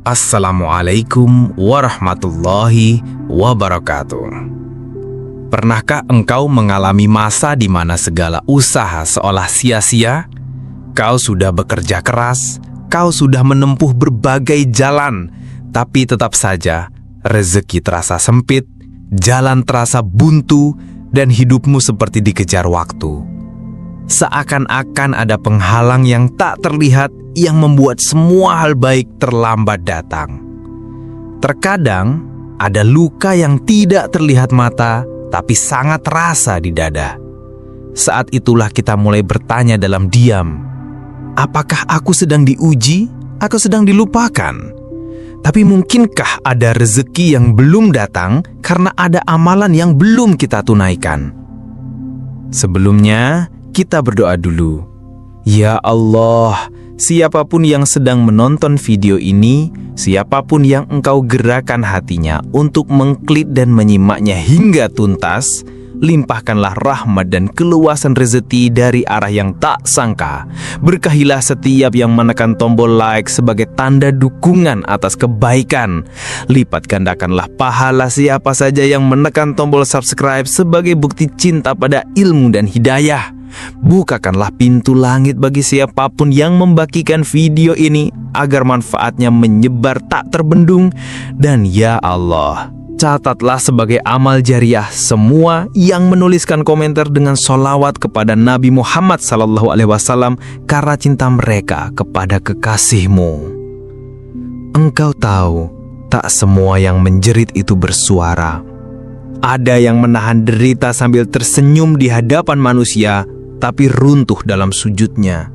Assalamualaikum warahmatullahi wabarakatuh. Pernahkah engkau mengalami masa di mana segala usaha seolah sia-sia? Kau sudah bekerja keras, kau sudah menempuh berbagai jalan, tapi tetap saja rezeki terasa sempit, jalan terasa buntu, dan hidupmu seperti dikejar waktu. Seakan-akan ada penghalang yang tak terlihat yang membuat semua hal baik terlambat datang. Terkadang ada luka yang tidak terlihat mata, tapi sangat terasa di dada. Saat itulah kita mulai bertanya dalam diam, apakah aku sedang diuji atau sedang dilupakan? Tapi mungkinkah ada rezeki yang belum datang karena ada amalan yang belum kita tunaikan? Sebelumnya, kita berdoa dulu. Ya Allah, siapapun yang sedang menonton video ini, siapapun yang engkau gerakan hatinya untuk mengklik dan menyimaknya hingga tuntas, limpahkanlah rahmat dan keluasan rezeki dari arah yang tak sangka. Berkahilah setiap yang menekan tombol like sebagai tanda dukungan atas kebaikan. Lipat gandakanlah pahala siapa saja yang menekan tombol subscribe sebagai bukti cinta pada ilmu dan hidayah. Bukakanlah pintu langit bagi siapapun yang membagikan video ini agar manfaatnya menyebar tak terbendung. Dan ya Allah, catatlah sebagai amal jariah semua yang menuliskan komentar dengan sholawat kepada Nabi Muhammad SAW karena cinta mereka kepada kekasih-Mu. Engkau tahu, tak semua yang menjerit itu bersuara. Ada yang menahan derita sambil tersenyum di hadapan manusia, tapi runtuh dalam sujudnya.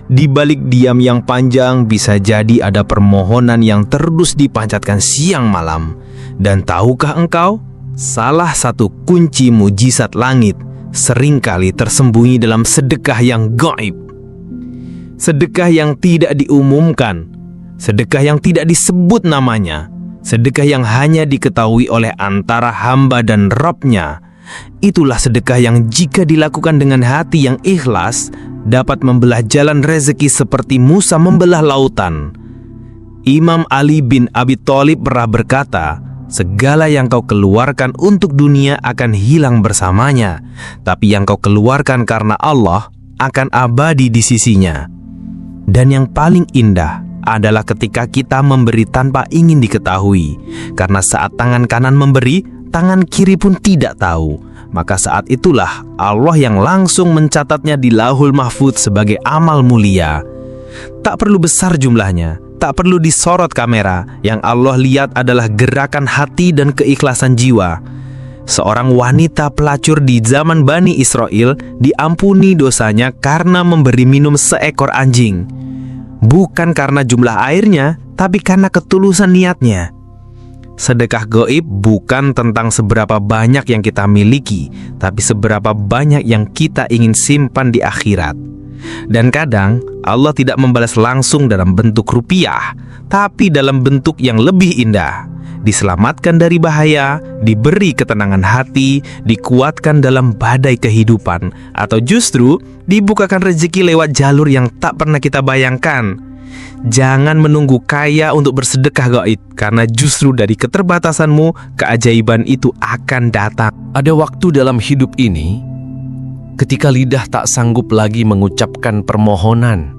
Di balik diam yang panjang bisa jadi ada permohonan yang terus dipanjatkan siang malam. Dan tahukah engkau, salah satu kunci mujizat langit seringkali tersembunyi dalam sedekah yang gaib. Sedekah yang tidak diumumkan, sedekah yang tidak disebut namanya, sedekah yang hanya diketahui oleh antara hamba dan Rabb-Nya. Itulah sedekah yang jika dilakukan dengan hati yang ikhlas dapat membelah jalan rezeki seperti Musa membelah lautan. Imam Ali bin Abi Thalib pernah berkata, segala yang kau keluarkan untuk dunia akan hilang bersamanya, tapi yang kau keluarkan karena Allah akan abadi di sisinya. Dan yang paling indah adalah ketika kita memberi tanpa ingin diketahui, karena saat tangan kanan memberi, tangan kiri pun tidak tahu. Maka saat itulah Allah yang langsung mencatatnya di Lauhul Mahfudz sebagai amal mulia. Tak perlu besar jumlahnya, tak perlu disorot kamera. Yang Allah lihat adalah gerakan hati dan keikhlasan jiwa. Seorang wanita pelacur di zaman Bani Israel diampuni dosanya karena memberi minum seekor anjing. Bukan karena jumlah airnya, tapi karena ketulusan niatnya. Sedekah gaib bukan tentang seberapa banyak yang kita miliki, tapi seberapa banyak yang kita ingin simpan di akhirat. Dan kadang Allah tidak membalas langsung dalam bentuk rupiah, tapi dalam bentuk yang lebih indah. Diselamatkan dari bahaya, diberi ketenangan hati, dikuatkan dalam badai kehidupan, atau justru dibukakan rezeki lewat jalur yang tak pernah kita bayangkan. Jangan menunggu kaya untuk bersedekah gaib, karena justru dari keterbatasanmu, keajaiban itu akan datang. Ada waktu dalam hidup ini, ketika lidah tak sanggup lagi mengucapkan permohonan,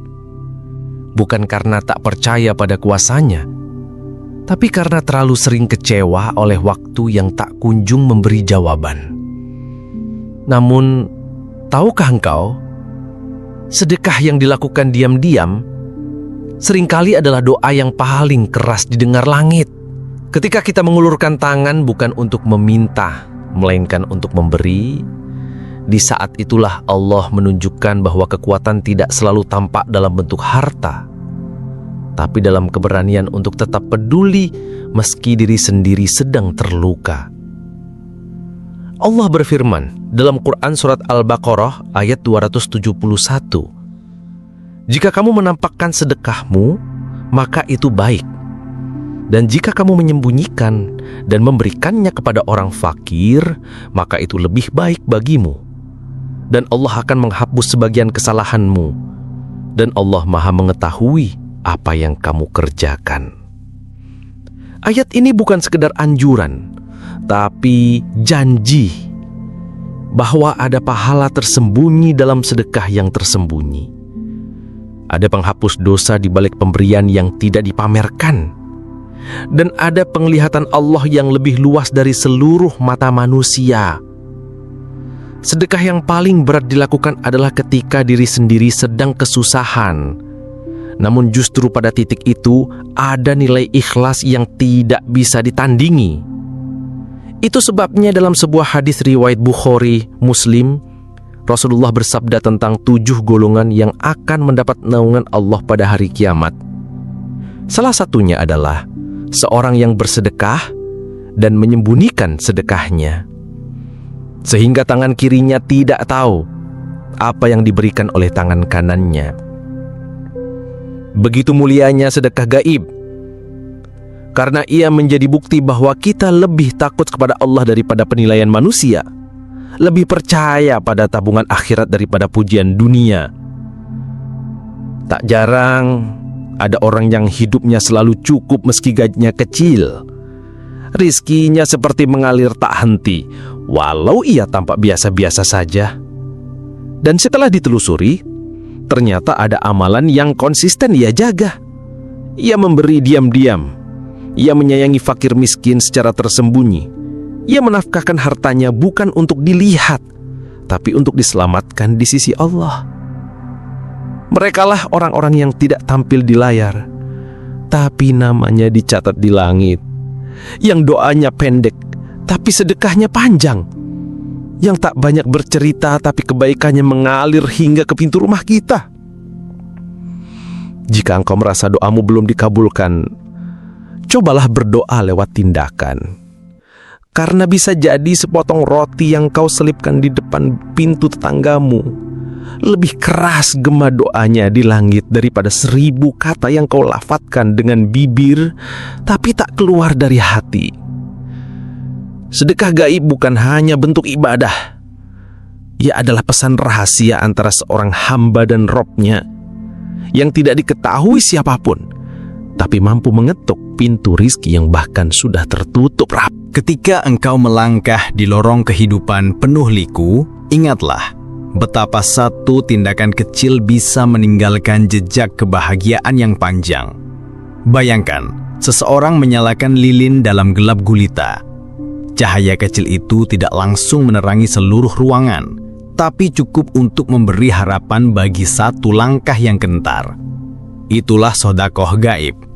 bukan karena tak percaya pada kuasanya, tapi karena terlalu sering kecewa oleh waktu yang tak kunjung memberi jawaban. Namun, tahukah engkau, sedekah yang dilakukan diam-diam seringkali adalah doa yang paling keras didengar langit. Ketika kita mengulurkan tangan bukan untuk meminta, melainkan untuk memberi, di saat itulah Allah menunjukkan bahwa kekuatan tidak selalu tampak dalam bentuk harta, tapi dalam keberanian untuk tetap peduli meski diri sendiri sedang terluka. Allah berfirman dalam Quran Surat Al-Baqarah ayat 271, jika kamu menampakkan sedekahmu, maka itu baik. Dan jika kamu menyembunyikan dan memberikannya kepada orang fakir, maka itu lebih baik bagimu. Dan Allah akan menghapus sebagian kesalahanmu. Dan Allah Maha mengetahui apa yang kamu kerjakan. Ayat ini bukan sekedar anjuran, tapi janji bahwa ada pahala tersembunyi dalam sedekah yang tersembunyi. Ada penghapus dosa di balik pemberian yang tidak dipamerkan. Dan ada penglihatan Allah yang lebih luas dari seluruh mata manusia. Sedekah yang paling berat dilakukan adalah ketika diri sendiri sedang kesusahan. Namun justru pada titik itu ada nilai ikhlas yang tidak bisa ditandingi. Itu sebabnya dalam sebuah hadis riwayat Bukhari, Muslim, Rasulullah bersabda tentang 7 golongan yang akan mendapat naungan Allah pada hari kiamat. Salah satunya adalah seorang yang bersedekah dan menyembunyikan sedekahnya, sehingga tangan kirinya tidak tahu apa yang diberikan oleh tangan kanannya. Begitu mulianya sedekah gaib, karena ia menjadi bukti bahwa kita lebih takut kepada Allah daripada penilaian manusia, lebih percaya pada tabungan akhirat daripada pujian dunia. Tak jarang ada orang yang hidupnya selalu cukup meski gajinya kecil. Rizkinya seperti mengalir tak henti, walau ia tampak biasa-biasa saja. Dan setelah ditelusuri, ternyata ada amalan yang konsisten ia jaga. Ia memberi diam-diam. Ia menyayangi fakir miskin secara tersembunyi. Ia menafkahkan hartanya bukan untuk dilihat, tapi untuk diselamatkan di sisi Allah. Merekalah orang-orang yang tidak tampil di layar, tapi namanya dicatat di langit. Yang doanya pendek, tapi sedekahnya panjang. Yang tak banyak bercerita, tapi kebaikannya mengalir hingga ke pintu rumah kita. Jika engkau merasa doamu belum dikabulkan, cobalah berdoa lewat tindakan. Karena bisa jadi sepotong roti yang kau selipkan di depan pintu tetanggamu lebih keras gema doanya di langit daripada 1000 kata yang kau lafadzkan dengan bibir tapi tak keluar dari hati. Sedekah gaib bukan hanya bentuk ibadah. Ia adalah pesan rahasia antara seorang hamba dan Robnya yang tidak diketahui siapapun, tapi mampu mengetuk pintu rizki yang bahkan sudah tertutup rapat. Ketika engkau melangkah di lorong kehidupan penuh liku, ingatlah betapa satu tindakan kecil bisa meninggalkan jejak kebahagiaan yang panjang. Bayangkan, seseorang menyalakan lilin dalam gelap gulita. Cahaya kecil itu tidak langsung menerangi seluruh ruangan, tapi cukup untuk memberi harapan bagi satu langkah yang gentar. Itulah sedekah gaib.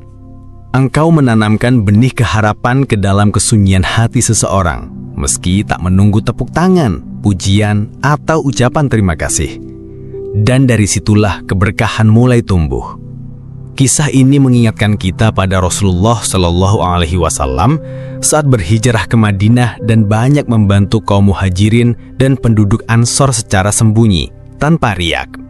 Engkau menanamkan benih keharapan ke dalam kesunyian hati seseorang, meski tak menunggu tepuk tangan, pujian, atau ucapan terima kasih. Dan dari situlah keberkahan mulai tumbuh. Kisah ini mengingatkan kita pada Rasulullah Shallallahu Alaihi Wasallam saat berhijrah ke Madinah dan banyak membantu kaum muhajirin dan penduduk Ansor secara sembunyi, tanpa riak.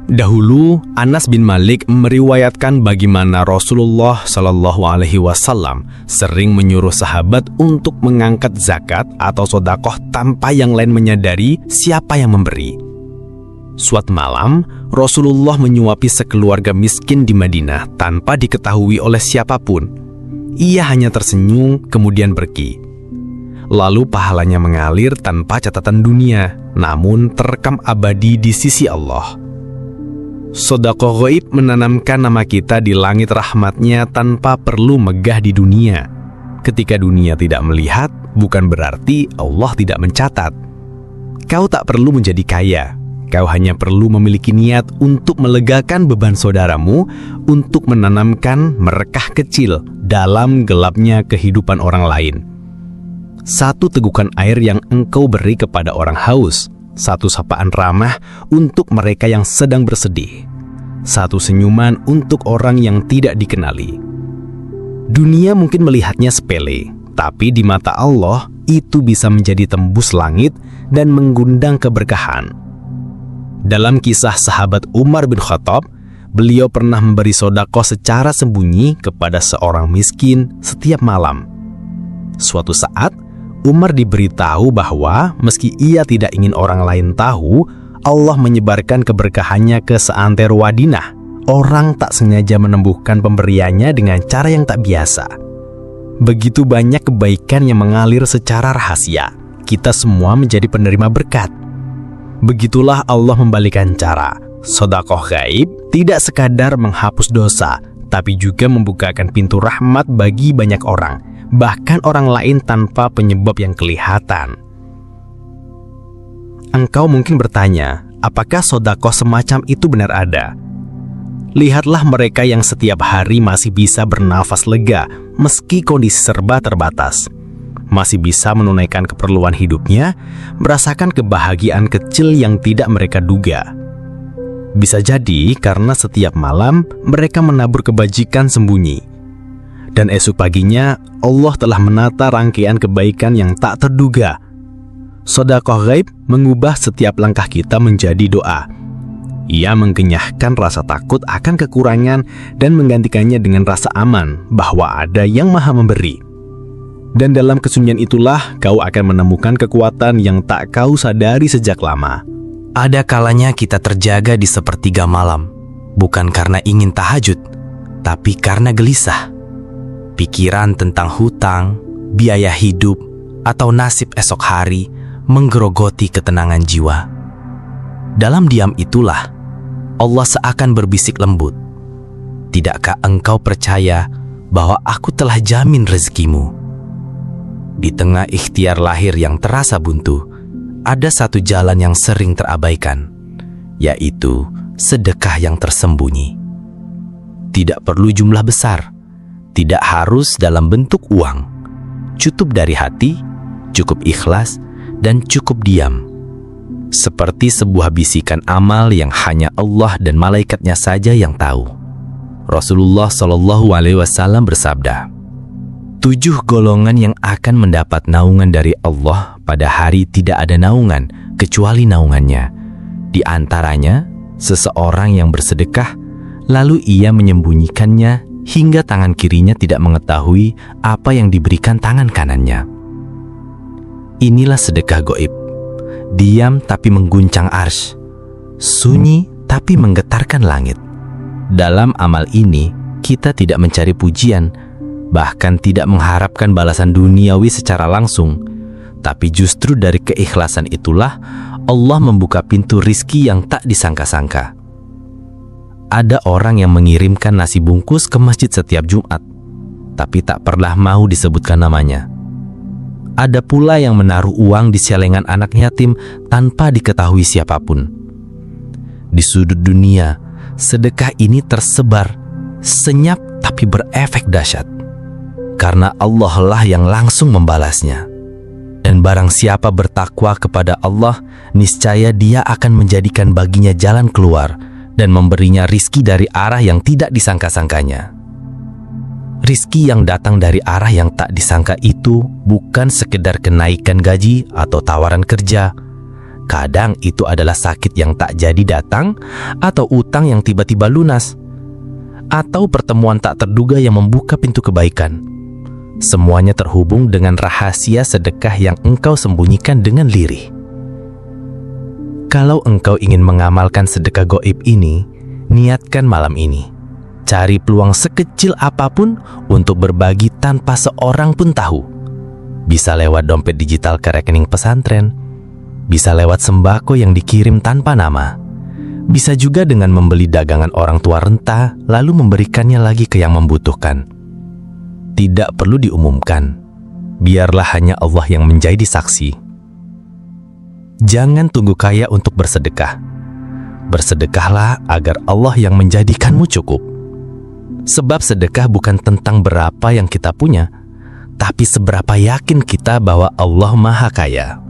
Dahulu, Anas bin Malik meriwayatkan bagaimana Rasulullah Shallallahu Alaihi Wasallam sering menyuruh sahabat untuk mengangkat zakat atau sedekah tanpa yang lain menyadari siapa yang memberi. Suatu malam, Rasulullah menyuapi sekeluarga miskin di Madinah tanpa diketahui oleh siapapun. Ia hanya tersenyum kemudian pergi. Lalu pahalanya mengalir tanpa catatan dunia, namun terekam abadi di sisi Allah. Sedekah gaib menanamkan nama kita di langit rahmatnya tanpa perlu megah di dunia. Ketika dunia tidak melihat, bukan berarti Allah tidak mencatat. Kau tak perlu menjadi kaya. Kau hanya perlu memiliki niat untuk melegakan beban saudaramu, untuk menanamkan merekah kecil dalam gelapnya kehidupan orang lain. Satu tegukan air yang engkau beri kepada orang haus, satu sapaan ramah untuk mereka yang sedang bersedih, satu senyuman untuk orang yang tidak dikenali. Dunia mungkin melihatnya sepele, tapi di mata Allah itu bisa menjadi tembus langit dan mengundang keberkahan. Dalam kisah sahabat Umar bin Khattab, beliau pernah memberi sedekah secara sembunyi kepada seorang miskin setiap malam. Suatu saat, Umar diberitahu bahwa meski ia tidak ingin orang lain tahu, Allah menyebarkan keberkahannya ke seantero Madinah. Orang tak sengaja menembuhkan pemberiannya dengan cara yang tak biasa. Begitu banyak kebaikan yang mengalir secara rahasia. Kita semua menjadi penerima berkat. Begitulah Allah membalikan cara. Sedekah gaib tidak sekadar menghapus dosa, tapi juga membukakan pintu rahmat bagi banyak orang, bahkan orang lain tanpa penyebab yang kelihatan. Engkau mungkin bertanya, apakah sedekah semacam itu benar ada? Lihatlah mereka yang setiap hari masih bisa bernafas lega meski kondisi serba terbatas. Masih bisa menunaikan keperluan hidupnya, merasakan kebahagiaan kecil yang tidak mereka duga. Bisa jadi karena setiap malam mereka menabur kebajikan sembunyi. Dan esok paginya Allah telah menata rangkaian kebaikan yang tak terduga. Sedekah gaib mengubah setiap langkah kita menjadi doa. Ia mengkenyahkan rasa takut akan kekurangan dan menggantikannya dengan rasa aman bahwa ada yang maha memberi. Dan dalam kesunyian itulah kau akan menemukan kekuatan yang tak kau sadari sejak lama. Ada kalanya kita terjaga di sepertiga malam, bukan karena ingin tahajud, tapi karena gelisah. Pikiran tentang hutang, biaya hidup, atau nasib esok hari menggerogoti ketenangan jiwa. Dalam diam itulah, Allah seakan berbisik lembut. Tidakkah engkau percaya bahwa aku telah jamin rezekimu? Di tengah ikhtiar lahir yang terasa buntu, ada satu jalan yang sering terabaikan, yaitu sedekah yang tersembunyi. Tidak perlu jumlah besar, tidak harus dalam bentuk uang, cukup dari hati, cukup ikhlas, dan cukup diam. Seperti sebuah bisikan amal yang hanya Allah dan malaikatnya saja yang tahu. Rasulullah SAW bersabda, 7 golongan yang akan mendapat naungan dari Allah pada hari tidak ada naungan kecuali naungannya. Di antaranya, seseorang yang bersedekah, lalu ia menyembunyikannya hingga tangan kirinya tidak mengetahui apa yang diberikan tangan kanannya. Inilah sedekah gaib. Diam tapi mengguncang arsy, sunyi tapi menggetarkan langit. Dalam amal ini, kita tidak mencari pujian, bahkan tidak mengharapkan balasan duniawi secara langsung, tapi justru dari keikhlasan itulah Allah membuka pintu rizki yang tak disangka-sangka. Ada orang yang mengirimkan nasi bungkus ke masjid setiap Jumat, tapi tak pernah mau disebutkan namanya. Ada pula yang menaruh uang di celengan anak yatim tanpa diketahui siapapun. Di sudut dunia, sedekah ini tersebar, senyap tapi berefek dahsyat. Karena Allah lah yang langsung membalasnya. Dan barang siapa bertakwa kepada Allah, niscaya Dia akan menjadikan baginya jalan keluar dan memberinya rizki dari arah yang tidak disangka-sangkanya. Rizki yang datang dari arah yang tak disangka itu bukan sekedar kenaikan gaji atau tawaran kerja. Kadang itu adalah sakit yang tak jadi datang, atau utang yang tiba-tiba lunas, atau pertemuan tak terduga yang membuka pintu kebaikan. Semuanya terhubung dengan rahasia sedekah yang engkau sembunyikan dengan lirih. Kalau engkau ingin mengamalkan sedekah gaib ini, niatkan malam ini. Cari peluang sekecil apapun untuk berbagi tanpa seorang pun tahu. Bisa lewat dompet digital ke rekening pesantren, bisa lewat sembako yang dikirim tanpa nama, bisa juga dengan membeli dagangan orang tua renta lalu memberikannya lagi ke yang membutuhkan. Tidak perlu diumumkan, biarlah hanya Allah yang menjadi saksi. Jangan tunggu kaya untuk bersedekah. Bersedekahlah agar Allah yang menjadikanmu cukup. Sebab sedekah bukan tentang berapa yang kita punya, tapi seberapa yakin kita bahwa Allah Maha Kaya.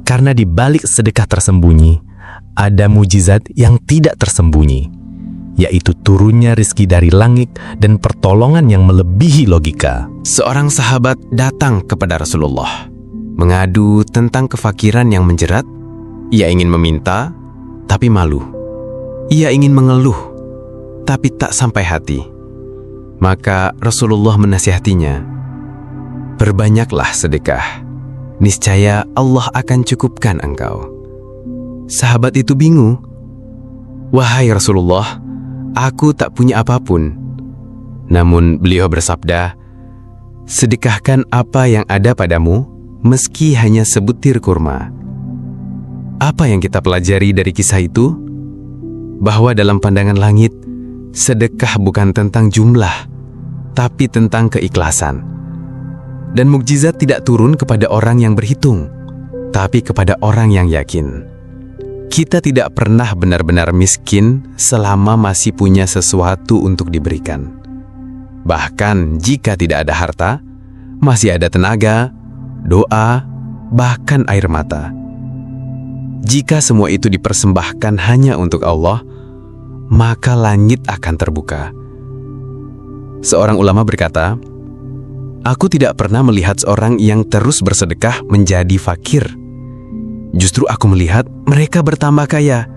Karena di balik sedekah tersembunyi, ada mujizat yang tidak tersembunyi, yaitu turunnya rizki dari langit dan pertolongan yang melebihi logika. Seorang sahabat datang kepada Rasulullah, mengadu tentang kefakiran yang menjerat. Ia ingin meminta, tapi malu. Ia ingin mengeluh, tapi tak sampai hati. Maka Rasulullah menasihatinya, perbanyaklah sedekah, niscaya Allah akan cukupkan engkau. Sahabat itu bingung. Wahai Rasulullah, aku tak punya apapun. Namun beliau bersabda, sedekahkan apa yang ada padamu, meski hanya sebutir kurma. Apa yang kita pelajari dari kisah itu? Bahwa dalam pandangan langit, sedekah bukan tentang jumlah, tapi tentang keikhlasan. Dan mukjizat tidak turun kepada orang yang berhitung, tapi kepada orang yang yakin. Kita tidak pernah benar-benar miskin selama masih punya sesuatu untuk diberikan. Bahkan jika tidak ada harta, masih ada tenaga, doa, bahkan air mata. Jika semua itu dipersembahkan hanya untuk Allah, maka langit akan terbuka. Seorang ulama berkata, aku tidak pernah melihat seorang yang terus bersedekah menjadi fakir. Justru aku melihat mereka bertambah kaya.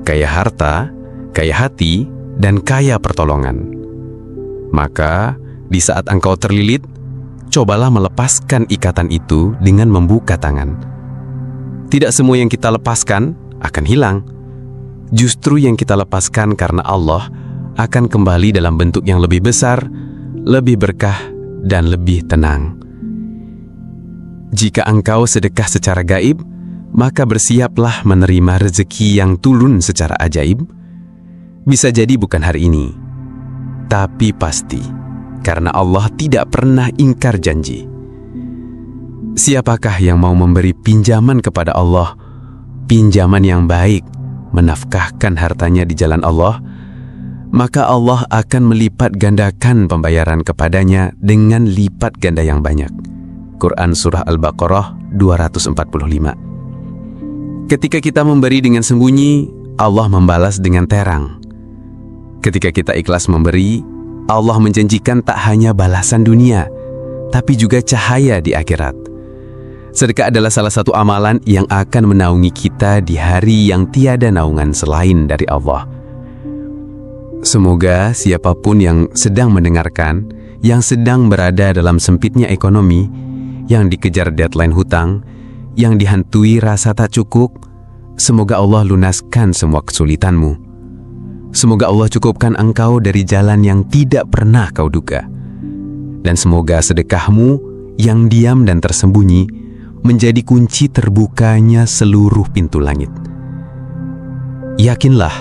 Kaya harta, kaya hati, dan kaya pertolongan. Maka, di saat engkau terlilit, cobalah melepaskan ikatan itu dengan membuka tangan. Tidak semua yang kita lepaskan akan hilang. Justru yang kita lepaskan karena Allah akan kembali dalam bentuk yang lebih besar, lebih berkah, dan lebih tenang. Jika engkau sedekah secara gaib, maka bersiaplah menerima rezeki yang turun secara ajaib. Bisa jadi bukan hari ini, tapi pasti, karena Allah tidak pernah ingkar janji. Siapakah yang mau memberi pinjaman kepada Allah, pinjaman yang baik, menafkahkan hartanya di jalan Allah, maka Allah akan melipat gandakan pembayaran kepadanya dengan lipat ganda yang banyak. Quran Surah Al-Baqarah 245. Ketika kita memberi dengan sembunyi, Allah membalas dengan terang. Ketika kita ikhlas memberi, Allah menjanjikan tak hanya balasan dunia, tapi juga cahaya di akhirat. Sedekah adalah salah satu amalan yang akan menaungi kita di hari yang tiada naungan selain dari Allah. Semoga siapapun yang sedang mendengarkan, yang sedang berada dalam sempitnya ekonomi, yang dikejar deadline hutang, yang dihantui rasa tak cukup, semoga Allah lunaskan semua kesulitanmu. Semoga Allah cukupkan engkau dari jalan yang tidak pernah kau duga. Dan semoga sedekahmu yang diam dan tersembunyi menjadi kunci terbukanya seluruh pintu langit. Yakinlah,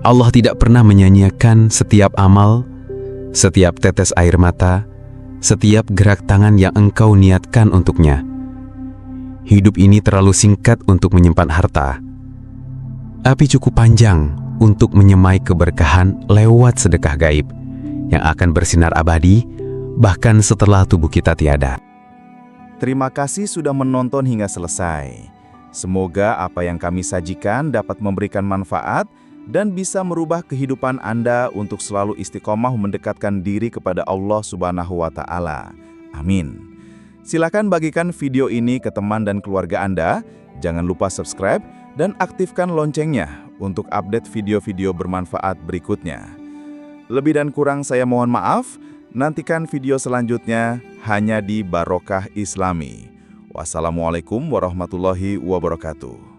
Allah tidak pernah menyanyiakan setiap amal, setiap tetes air mata, setiap gerak tangan yang engkau niatkan untuknya. Hidup ini terlalu singkat untuk menyimpan harta, tapi cukup panjang untuk menyemai keberkahan lewat sedekah gaib yang akan bersinar abadi bahkan setelah tubuh kita tiada. Terima kasih sudah menonton hingga selesai. Semoga apa yang kami sajikan dapat memberikan manfaat dan bisa merubah kehidupan Anda untuk selalu istiqomah mendekatkan diri kepada Allah Subhanahu wa Ta'ala. Amin. Silakan bagikan video ini ke teman dan keluarga Anda. Jangan lupa subscribe dan aktifkan loncengnya untuk update video-video bermanfaat berikutnya. Lebih dan kurang saya mohon maaf. Nantikan video selanjutnya hanya di Barokah Islami. Wassalamualaikum warahmatullahi wabarakatuh.